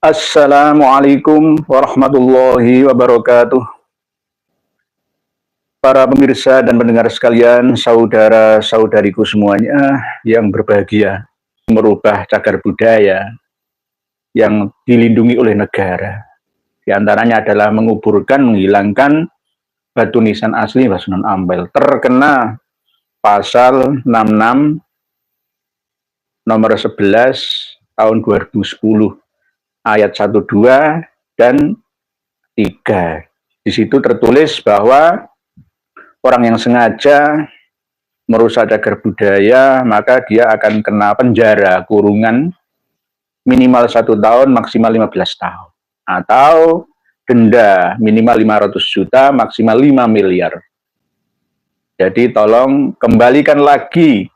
Assalamualaikum warahmatullahi wabarakatuh. Para pemirsa dan pendengar sekalian, saudara-saudariku semuanya yang berbahagia, merubah cagar budaya yang dilindungi oleh negara. Di antaranya adalah menghilangkan batu nisan asli Sunan Ampel. Terkena pasal 66 nomor 11 tahun 2010 ayat 1, 2, dan 3. Di situ tertulis bahwa orang yang sengaja merusak cagar budaya, maka dia akan kena penjara kurungan minimal 1 tahun, maksimal 15 tahun. Atau denda minimal 500 juta, maksimal 5 miliar. Jadi tolong kembalikan lagi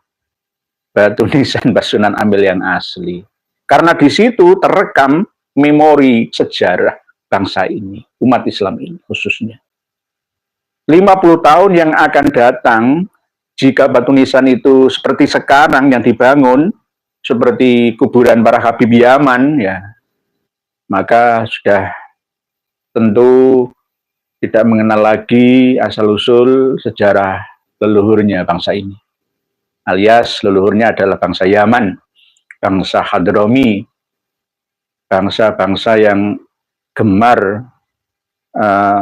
batu nisan Sunan Ampel yang asli. Karena di situ terekam memori sejarah bangsa ini, umat Islam ini khususnya. 50 tahun yang akan datang, jika batu nisan itu seperti sekarang yang dibangun, seperti kuburan para Habib Yaman, ya, maka sudah tentu tidak mengenal lagi asal-usul sejarah leluhurnya bangsa ini. Alias leluhurnya adalah bangsa Yaman, bangsa Hadrami, bangsa-bangsa yang gemar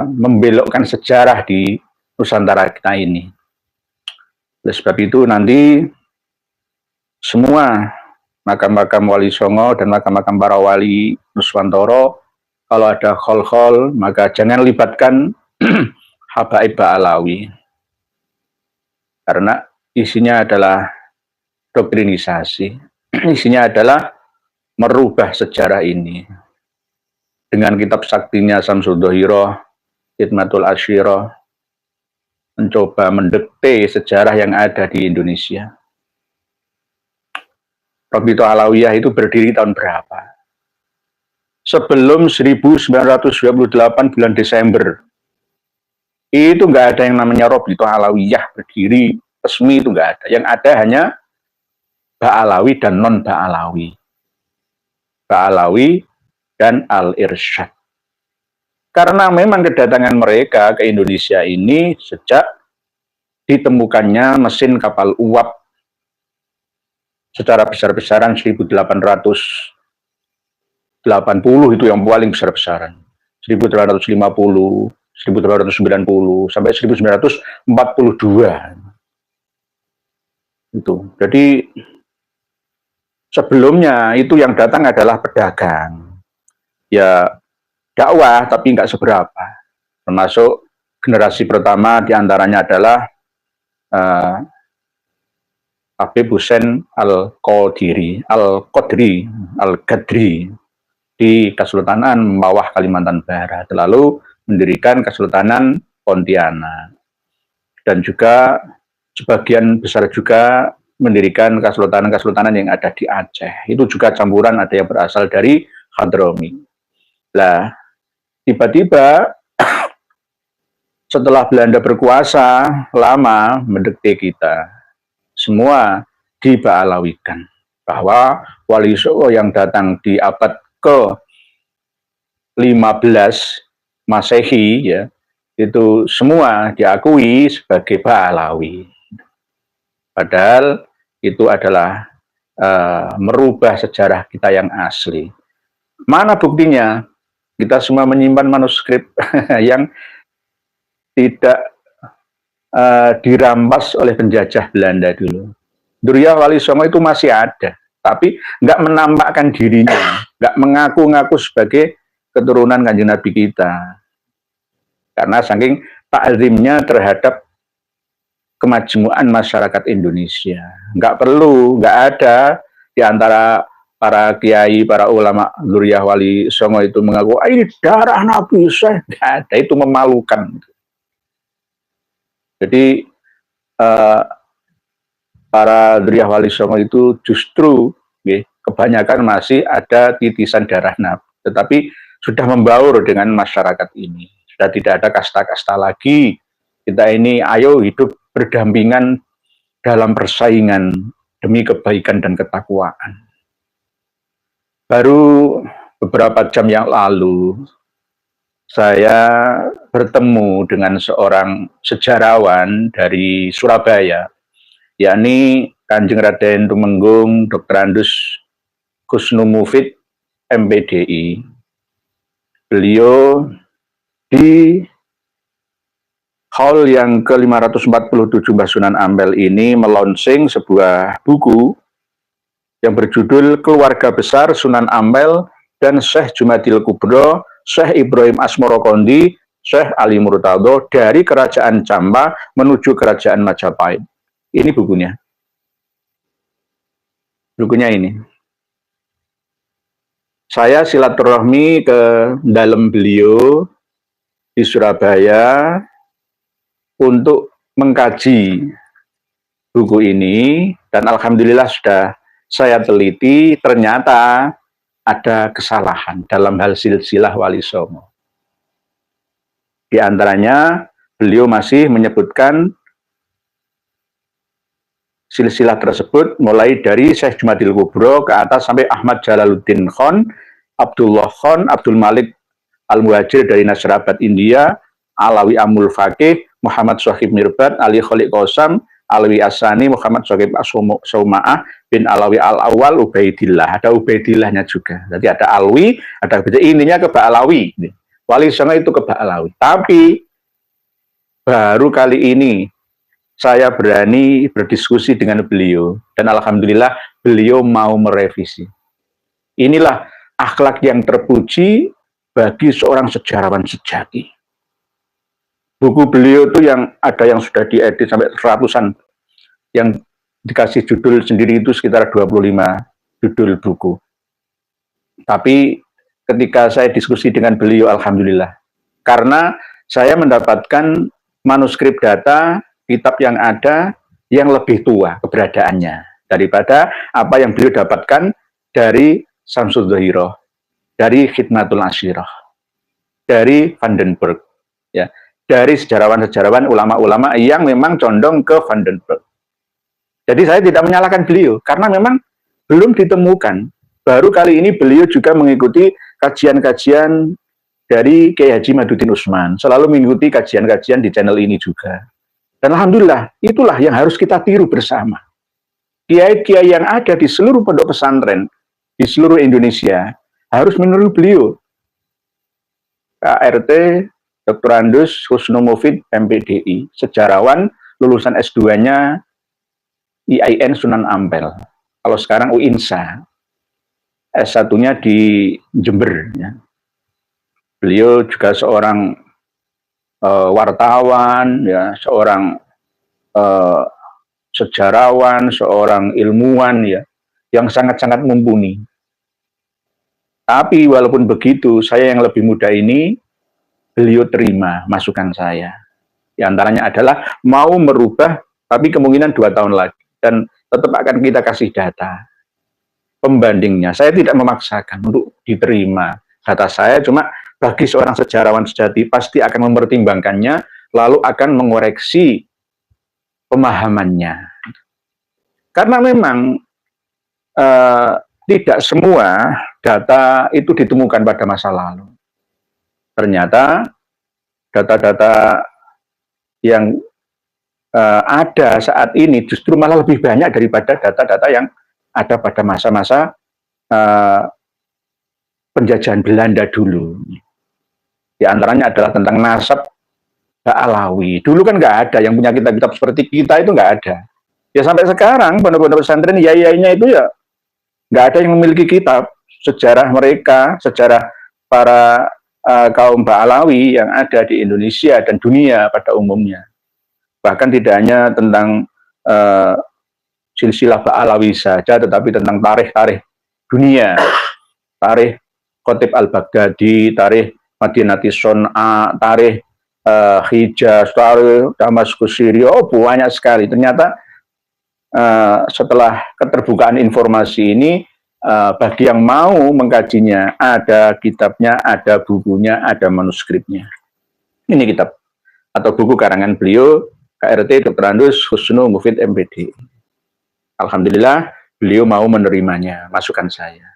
membelokkan sejarah di Nusantara kita ini. Oleh sebab itu nanti semua makam-makam Wali Songo dan makam-makam para wali Nuswantoro, kalau ada khol-khol maka jangan libatkan habaib Ba'alawi, karena isinya adalah doktrinisasi, isinya adalah merubah sejarah ini. Dengan kitab saktinya Samsul Dohiroh, Hidmatul Ashiroh, mencoba mendekte sejarah yang ada di Indonesia. Rabito Alawiyah itu berdiri tahun berapa? Sebelum 1928 bulan Desember. Itu nggak ada yang namanya Rabito Alawiyah berdiri resmi, itu nggak ada. Yang ada hanya Ba'alawi dan non-Ba'alawi. Ba'alawi dan Al-Irsyad. Karena memang kedatangan mereka ke Indonesia ini sejak ditemukannya mesin kapal uap secara besar-besaran 1880 itu yang paling besar-besaran. 1850, 1890 sampai 1942. Itu. Jadi sebelumnya itu yang datang adalah pedagang. Ya dakwah tapi nggak seberapa. Termasuk generasi pertama diantaranya adalah Habib Hussein Al-Qadri di Kesultanan Mawah Kalimantan Barat, lalu mendirikan Kesultanan Pontianak, dan juga sebagian besar juga mendirikan kesultanan-kesultanan yang ada di Aceh. Itu juga campuran, ada yang berasal dari Hadrami. Lah, tiba-tiba setelah Belanda berkuasa lama mendekte kita, semua diba'alawikan, bahwa Wali Songo yang datang di abad ke-15 Masehi, ya, itu semua diakui sebagai Ba'alawi. Padahal itu adalah merubah sejarah kita yang asli. Mana buktinya? Kita semua menyimpan manuskrip yang tidak dirampas oleh penjajah Belanda dulu. Duriyah Wali Songo itu masih ada, tapi nggak menampakkan dirinya, nggak mengaku-ngaku sebagai keturunan Kanjeng Nabi kita. Karena saking ta'zimnya terhadap kemajmuan masyarakat Indonesia. Nggak perlu, nggak ada di antara para kiai, para ulama Duriyah Wali Songo itu mengaku, ini darah Nabi saya. Nggak ada, itu memalukan. Jadi para Duriyah Wali Songo itu justru kebanyakan masih ada titisan darah Nabi, tetapi sudah membaur dengan masyarakat ini. Sudah tidak ada kasta-kasta lagi. Kita ini ayo hidup berdampingan dalam persaingan demi kebaikan dan ketakwaan. Baru beberapa jam yang lalu saya bertemu dengan seorang sejarawan dari Surabaya, yakni Kanjeng Raden Tumenggung Dr. Andus Kusnu Mufid MPDI. Beliau di hall yang ke-547 Mbah Sunan Ampel ini melonsing sebuah buku yang berjudul Keluarga Besar Sunan Ampel dan Syekh Jumadil Kubro, Syekh Ibrahim Asmoro Kondi, Syekh Ali Murtado dari Kerajaan Campa menuju Kerajaan Majapahit. Ini bukunya. Bukunya ini. Saya silaturahmi ke dalam beliau di Surabaya untuk mengkaji buku ini, dan alhamdulillah sudah saya teliti, ternyata ada kesalahan dalam hal silsilah Wali Songo. Di antaranya beliau masih menyebutkan silsilah tersebut mulai dari Syekh Jumadil Kubro ke atas sampai Ahmad Jalaluddin Khan, Abdullah Khan, Abdul Malik Al-Muhajir dari Nasrabad, India, Alawi Amul Faqih, Muhammad Sohib Mirbat, Ali Kholik Qosam, Alawi Asani, Muhammad Sohib Asuma'ah bin Alawi Al-Awwal, Ubaidillah. Ada Ubaidillahnya juga. Jadi ada Alwi, ada ininya ke Ba'alawi. Wali Songo itu ke Ba'alawi. Tapi baru kali ini saya berani berdiskusi dengan beliau, dan alhamdulillah beliau mau merevisi. Inilah akhlak yang terpuji bagi seorang sejarawan sejati. Buku beliau itu yang ada yang sudah diedit sampai ratusan, yang dikasih judul sendiri itu sekitar 25 judul buku. Tapi ketika saya diskusi dengan beliau, alhamdulillah, karena saya mendapatkan manuskrip data kitab yang ada yang lebih tua keberadaannya daripada apa yang beliau dapatkan dari Samsud Dhahirah, dari Khidmatul Asyirah, dari Vandenberg, ya, dari sejarawan-sejarawan ulama-ulama yang memang condong ke Vandenberg. Jadi saya tidak menyalahkan beliau karena memang belum ditemukan. Baru kali ini beliau juga mengikuti kajian-kajian dari Kiai Haji Madudin Usman, selalu mengikuti kajian-kajian di channel ini juga. Dan alhamdulillah, itulah yang harus kita tiru bersama. Kiai-kiai yang ada di seluruh pondok pesantren, di seluruh Indonesia, harus meniru beliau. KRT Dr. Andus Kusnu Mufid MPDI, sejarawan, lulusan S2-nya IAIN Sunan Ampel. Kalau sekarang UINSA, S1-nya di Jember. Ya. Beliau juga seorang wartawan, ya, seorang sejarawan, seorang ilmuwan, ya, yang sangat-sangat mumpuni. Tapi walaupun begitu, saya yang lebih muda ini, beliau terima masukan saya. Di antaranya adalah mau merubah, tapi kemungkinan 2 tahun lagi, dan tetap akan kita kasih data pembandingnya. Saya tidak memaksakan untuk diterima data saya, cuma bagi seorang sejarawan sejati pasti akan mempertimbangkannya, lalu akan mengoreksi pemahamannya. Karena memang tidak semua data itu ditemukan pada masa lalu. Ternyata data-data yang ada saat ini justru malah lebih banyak daripada data-data yang ada pada masa-masa penjajahan Belanda dulu. Di antaranya adalah tentang nasab Ba'alawi. Dulu kan nggak ada yang punya kitab-kitab seperti kita, itu nggak ada. Ya sampai sekarang pondok-pondok pesantren yai-yainya itu ya nggak ada yang memiliki kitab sejarah mereka, sejarah para kaum Ba'alawi yang ada di Indonesia dan dunia pada umumnya. Bahkan tidak hanya tentang silsilah Ba'alawi saja, tetapi tentang tarikh-tarikh dunia, tarikh Khatib Al-Baghdadi, tarikh Madinati Son'a, tarikh Hijaz, tarikh Damaskus Syria, banyak sekali. Ternyata setelah keterbukaan informasi ini, bagi yang mau mengkajinya, ada kitabnya, ada bukunya, ada manuskripnya. Ini kitab atau buku karangan beliau, KRT Dr. Andus Kusnu Mufid MPD. Alhamdulillah beliau mau menerimanya, masukan saya.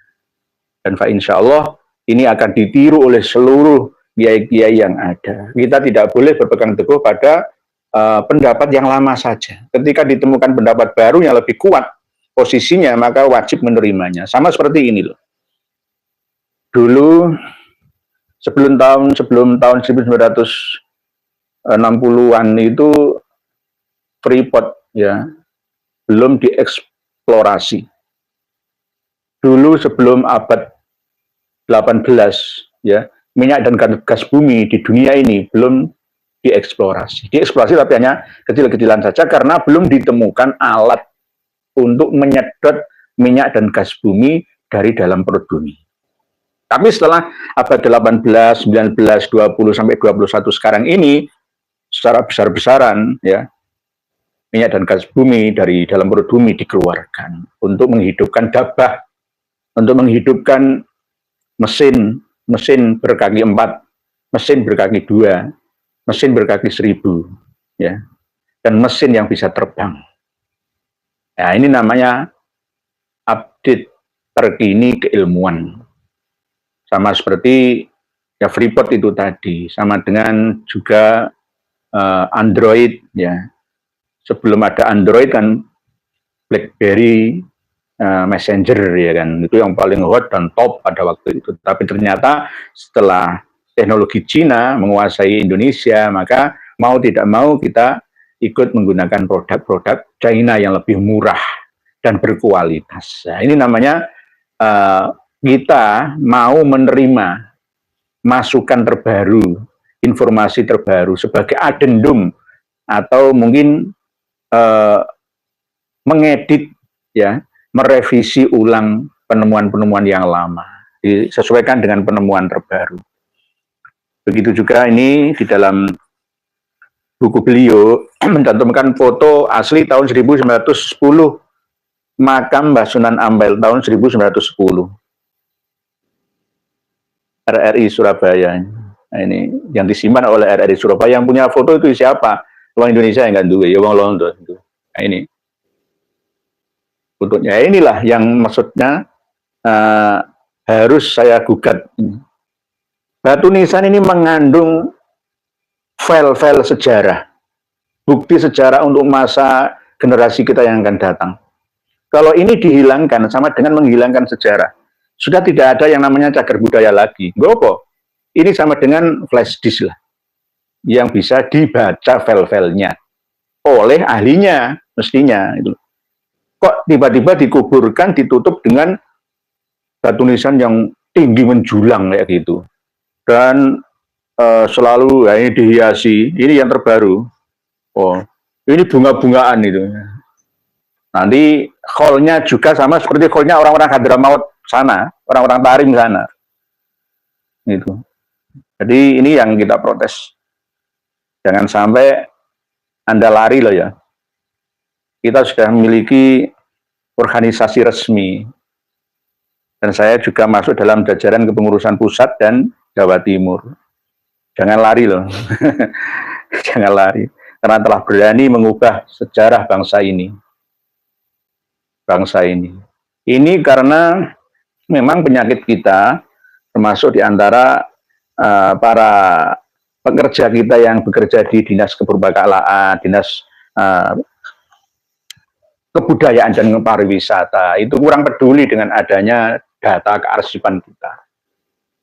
Dan insya Allah ini akan ditiru oleh seluruh kiai-kiai yang ada. Kita tidak boleh berpegang teguh pada pendapat yang lama saja. Ketika ditemukan pendapat baru yang lebih kuat posisinya, maka wajib menerimanya. Sama seperti ini loh. Dulu sebelum tahun 1960-an itu Freeport ya belum dieksplorasi. Dulu sebelum abad 18 ya, minyak dan gas bumi di dunia ini belum dieksplorasi. Dieksplorasi tapi hanya kecil-kecilan saja karena belum ditemukan alat untuk menyedot minyak dan gas bumi dari dalam perut bumi. Tapi setelah abad 18, 19, 20 sampai 21 sekarang ini secara besar-besaran ya, minyak dan gas bumi dari dalam perut bumi dikeluarkan untuk menghidupkan dabah, untuk menghidupkan mesin berkaki 4, mesin berkaki 2, mesin berkaki 1000 ya, dan mesin yang bisa terbang. Ya, ini namanya update terkini keilmuan. Sama seperti ya Freeport itu tadi, sama dengan juga Android ya. Sebelum ada Android kan BlackBerry Messenger ya kan, itu yang paling hot dan top pada waktu itu. Tapi ternyata setelah teknologi Cina menguasai Indonesia, maka mau tidak mau kita ikut menggunakan produk-produk China yang lebih murah dan berkualitas. Nah, ini namanya kita mau menerima masukan terbaru, informasi terbaru sebagai adendum atau mungkin mengedit ya, merevisi ulang penemuan-penemuan yang lama disesuaikan dengan penemuan terbaru. Begitu juga ini di dalam buku beliau mencantumkan foto asli tahun 1910 makam Mbah Sunan Ampel tahun 1910. RRI Surabaya. Nah, ini yang disimpan oleh RRI Surabaya. Yang punya foto itu siapa? Orang Indonesia yang nggak duwe, ya orang Londo. Nah, ini fotonya. Inilah yang maksudnya harus saya gugat. Batu nisan ini mengandung file-file sejarah, bukti sejarah untuk masa generasi kita yang akan datang. Kalau ini dihilangkan sama dengan menghilangkan sejarah. Sudah tidak ada yang namanya cagar budaya lagi. Gopo, ini sama dengan flash disk lah, yang bisa dibaca file-filenya oleh ahlinya mestinya. Itu. Kok tiba-tiba dikuburkan, ditutup dengan batu nisan yang tinggi menjulang kayak gitu, dan selalu ya, ini dihiasi. Ini yang terbaru. Oh, ini bunga-bungaan itu. Nanti hallnya juga sama seperti hallnya orang-orang Hadramaut sana, orang-orang Tarim sana. Gitu. Jadi ini yang kita protes. Jangan sampai Anda lari loh ya. Kita sudah memiliki organisasi resmi. Dan saya juga masuk dalam jajaran kepengurusan pusat dan Jawa Timur. Jangan lari loh. Jangan lari. Karena telah berani mengubah sejarah bangsa ini. Bangsa ini. Ini karena memang penyakit kita, termasuk diantara para pekerja kita yang bekerja di Dinas Kepurbakalaan, Dinas Kebudayaan dan Pariwisata, itu kurang peduli dengan adanya data kearsipan kita.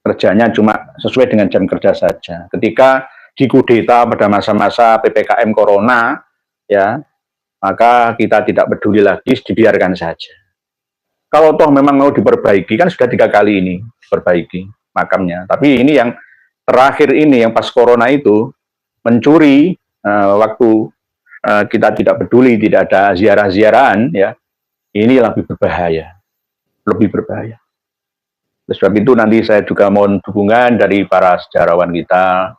Kerjanya cuma sesuai dengan jam kerja saja. Ketika dikudeta pada masa-masa PPKM Corona, ya, maka kita tidak peduli lagi, dibiarkan saja. Kalau toh memang mau diperbaiki, kan sudah 3 kali ini diperbaiki makamnya. Tapi ini yang terakhir ini, yang pas Corona itu, mencuri waktu kita tidak peduli, tidak ada ziarah-ziarahan, ya, ini lebih berbahaya. Lebih berbahaya. Sebab itu nanti saya juga mohon dukungan dari para sejarawan kita,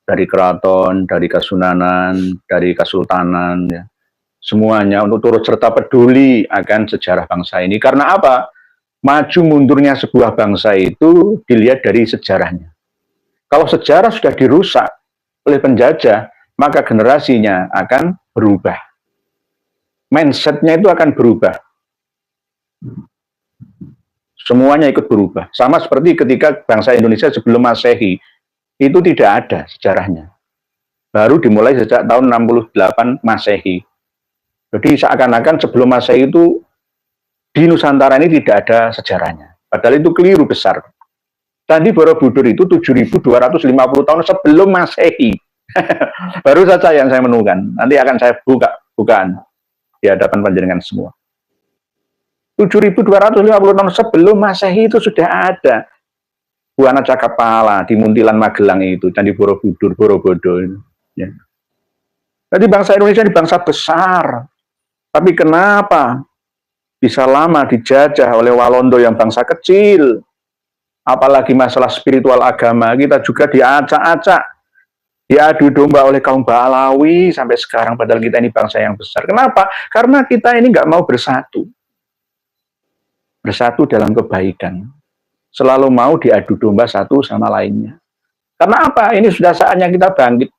dari keraton, dari kesunanan, dari kesultanan, ya. Semuanya untuk turut serta peduli akan sejarah bangsa ini. Karena apa? Maju mundurnya sebuah bangsa itu dilihat dari sejarahnya. Kalau sejarah sudah dirusak oleh penjajah, maka generasinya akan berubah. Mindsetnya itu akan berubah. Semuanya ikut berubah. Sama seperti ketika bangsa Indonesia sebelum Masehi, itu tidak ada sejarahnya. Baru dimulai sejak tahun 68 Masehi. Jadi seakan-akan sebelum Masehi itu di Nusantara ini tidak ada sejarahnya. Padahal itu keliru besar. Candi Borobudur itu 7.250 tahun sebelum Masehi. Baru saja yang saya menemukan. Nanti akan saya bukaan di hadapan panjenengan semua. 7.250 tahun sebelum Masehi itu sudah ada Buana Cakapala di Muntilan Magelang itu, Candi Borobudur, Borobudur. Ya. Jadi bangsa Indonesia ini bangsa besar, tapi kenapa bisa lama dijajah oleh Walondo yang bangsa kecil? Apalagi masalah spiritual agama kita juga diacak-acak, diadu domba oleh kaum Ba'alawi sampai sekarang, padahal kita ini bangsa yang besar. Kenapa? Karena kita ini nggak mau bersatu dalam kebaikan, selalu mau diadu domba satu sama lainnya. Karena apa? Ini sudah saatnya kita bangkit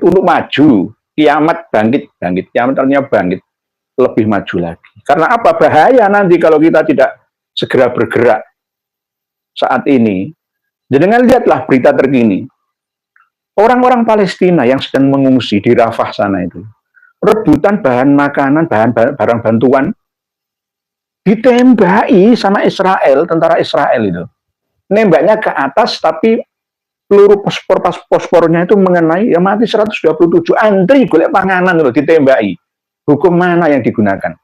untuk maju, kiamat bangkit, kiamat artinya bangkit, lebih maju lagi. Karena apa? Bahaya nanti kalau kita tidak segera bergerak saat ini. Jangan lihatlah berita terkini, orang-orang Palestina yang sedang mengungsi di Rafah sana itu, rebutan bahan makanan, barang bantuan, ditembaki sama Israel, tentara Israel itu. Nembaknya ke atas, tapi peluru pospornya itu mengenai, ya mati 127, antri golek panganan loh, ditembaki. Hukum mana yang digunakan?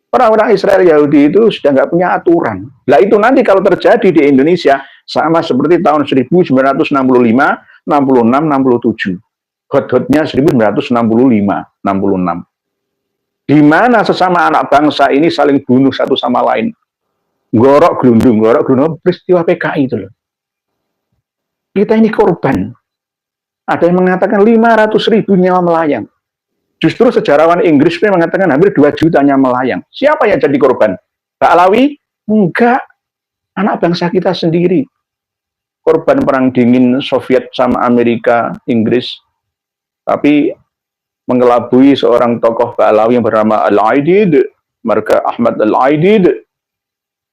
Orang-orang Israel Yahudi itu sudah nggak punya aturan. Nah itu nanti kalau terjadi di Indonesia, sama seperti tahun 1965, 66, 67. Hot-hotnya 1965, 66. Di mana sesama anak bangsa ini saling bunuh satu sama lain. Gorok gerundung peristiwa PKI itu loh. Kita ini korban. Ada yang mengatakan 500.000 nyawa melayang. Justru sejarawan Inggris mengatakan hampir 2 juta nyawa melayang. Siapa yang jadi korban? Ba'alawi? Enggak. Anak bangsa kita sendiri. Korban perang dingin Soviet sama Amerika, Inggris. Tapi mengelabui seorang tokoh Ba'alawi yang bernama Al-Aidid, marga Ahmad Al-Aidid,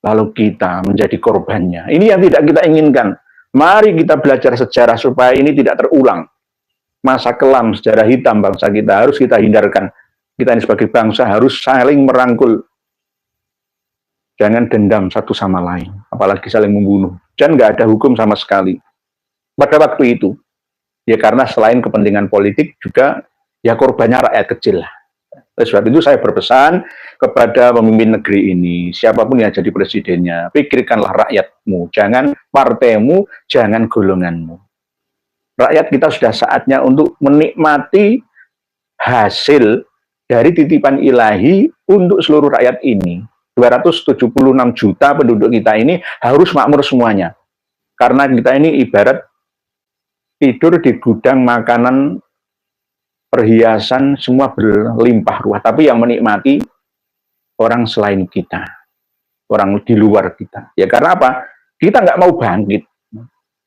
lalu kita menjadi korbannya. Ini yang tidak kita inginkan. Mari kita belajar sejarah supaya ini tidak terulang. Masa kelam sejarah hitam bangsa kita harus kita hindarkan. Kita ini sebagai bangsa harus saling merangkul. Jangan dendam satu sama lain, apalagi saling membunuh. Dan nggak ada hukum sama sekali. Pada waktu itu, ya karena selain kepentingan politik juga ya korbannya rakyat kecil. Oleh sebab itu saya berpesan kepada pemimpin negeri ini, siapapun yang jadi presidennya, pikirkanlah rakyatmu, jangan partaimu, jangan golonganmu. Rakyat kita sudah saatnya untuk menikmati hasil dari titipan ilahi untuk seluruh rakyat ini. 276 juta penduduk kita ini harus makmur semuanya. Karena kita ini ibarat tidur di gudang makanan, perhiasan, semua berlimpah ruah. Tapi yang menikmati orang selain kita, orang di luar kita. Ya karena apa? Kita nggak mau bangkit.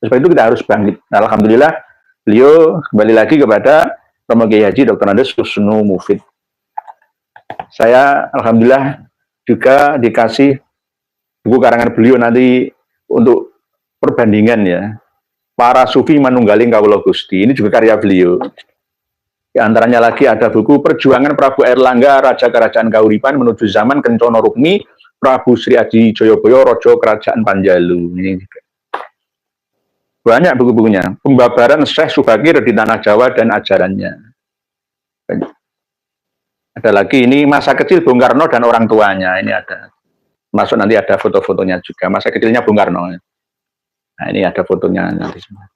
Sebab itu kita harus bangkit. Nah, alhamdulillah, beliau kembali lagi kepada Romo Kiai Haji Dr. Andes Kusnu Mufid. Saya alhamdulillah juga dikasih buku karangan beliau nanti untuk perbandingan ya. Para Sufi Manunggaling Kawula Gusti. Ini juga karya beliau. Di antaranya lagi ada buku Perjuangan Prabu Airlangga Raja Kerajaan Kauripan menuju zaman Kencono Rukmi Prabu Sri Adi Joyoboyo Rojo Kerajaan Panjalu. Ini juga banyak buku-bukunya. Pembabaran Syekh Subakir di Tanah Jawa dan ajarannya. Banyak. Ada lagi ini masa kecil Bung Karno dan orang tuanya. Ini ada. Masuk nanti ada foto-fotonya juga. Masa kecilnya Bung Karno. Nah ini ada fotonya nanti semua.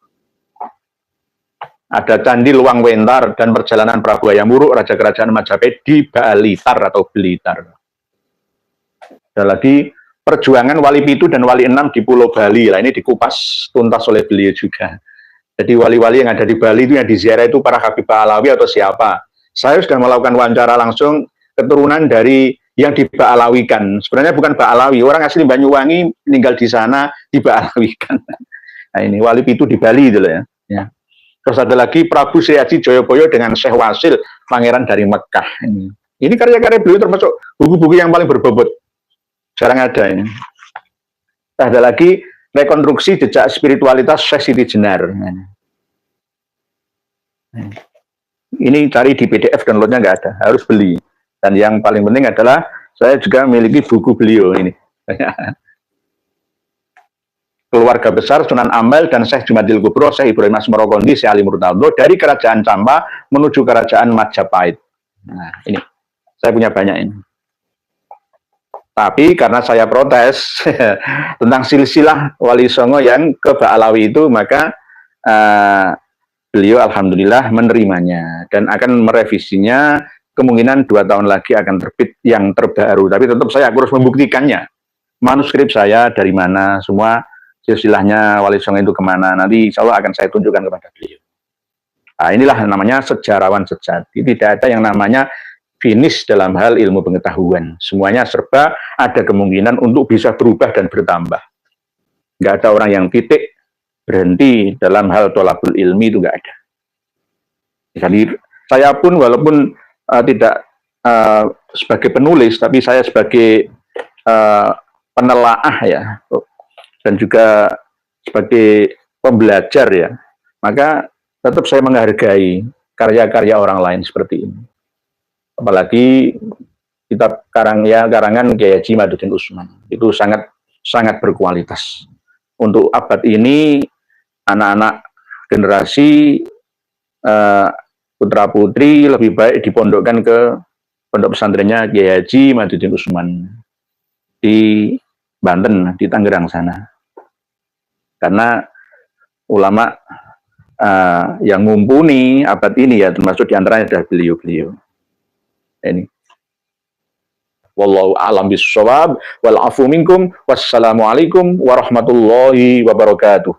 Ada Candi Luang Wentar dan perjalanan Prabu Hayam Wuruk Raja Kerajaan Majapahit di Blitar atau Blitar. Ada lagi perjuangan Wali Pitu dan Wali Enam di Pulau Bali. Lah ini dikupas tuntas oleh beliau juga. Jadi wali-wali yang ada di Bali itu yang diziarah itu para Habib Ba'alawi atau siapa? Saya sudah melakukan wawancara langsung keturunan dari yang di-Ba'alawikan. Sebenarnya bukan Ba'alawi, orang asli Banyuwangi meninggal di sana di-Ba'alawikan. Nah ini Wali Pitu di Bali itu loh ya. Terus ada lagi Prabu Sri Adi Joyoboyo dengan Syekh Wasil, pangeran dari Mekah. Ini karya-karya beliau termasuk buku-buku yang paling berbobot. Sekarang ada ini. Ada lagi rekonstruksi jejak spiritualitas Syekh Siti Jenar. Ini cari di PDF, downloadnya nggak ada, harus beli. Dan yang paling penting adalah saya juga memiliki buku beliau ini. Keluarga besar Sunan Ampel dan Syekh Jumadil Kubro, Syekh Ibrahim Asmorokondi, Syekh Ali Murtado dari Kerajaan Campa menuju Kerajaan Majapahit. Nah, ini saya punya banyak ini. Tapi karena saya protes tentang silsilah Wali Songo yang ke Ba'alawi itu, maka beliau alhamdulillah menerimanya dan akan merevisinya. Kemungkinan 2 tahun lagi akan terbit yang terbaru. Tapi tetap saya harus membuktikannya. Manuskrip saya dari mana, semua silsilahnya Wali Songo itu kemana. Nanti insya Allah akan saya tunjukkan kepada beliau. Nah, inilah namanya sejarawan sejati. Tidak ada yang namanya finish dalam hal ilmu pengetahuan. Semuanya serba ada kemungkinan untuk bisa berubah dan bertambah. Nggak ada orang yang titik berhenti dalam hal tholabul ilmi, itu nggak ada. Jadi saya pun walaupun tidak sebagai penulis, tapi saya sebagai penelaah ya, dan juga sebagai pembelajar ya, maka tetap saya menghargai karya-karya orang lain seperti ini. Apalagi kitab karangan Kiai Haji Madudin Usman itu sangat berkualitas. Untuk abad ini anak-anak generasi putra putri lebih baik dipondokkan ke pondok pesantrennya Kiai Haji Madudin Usman di Banten, di Tangerang sana. Karena ulama yang mumpuni abad ini ya, termasuk diantaranya adalah beliau-beliau. Ini. Wallahu a'lam bishawab wal afu minkum. Wassalamualaikum warahmatullahi wabarakatuh.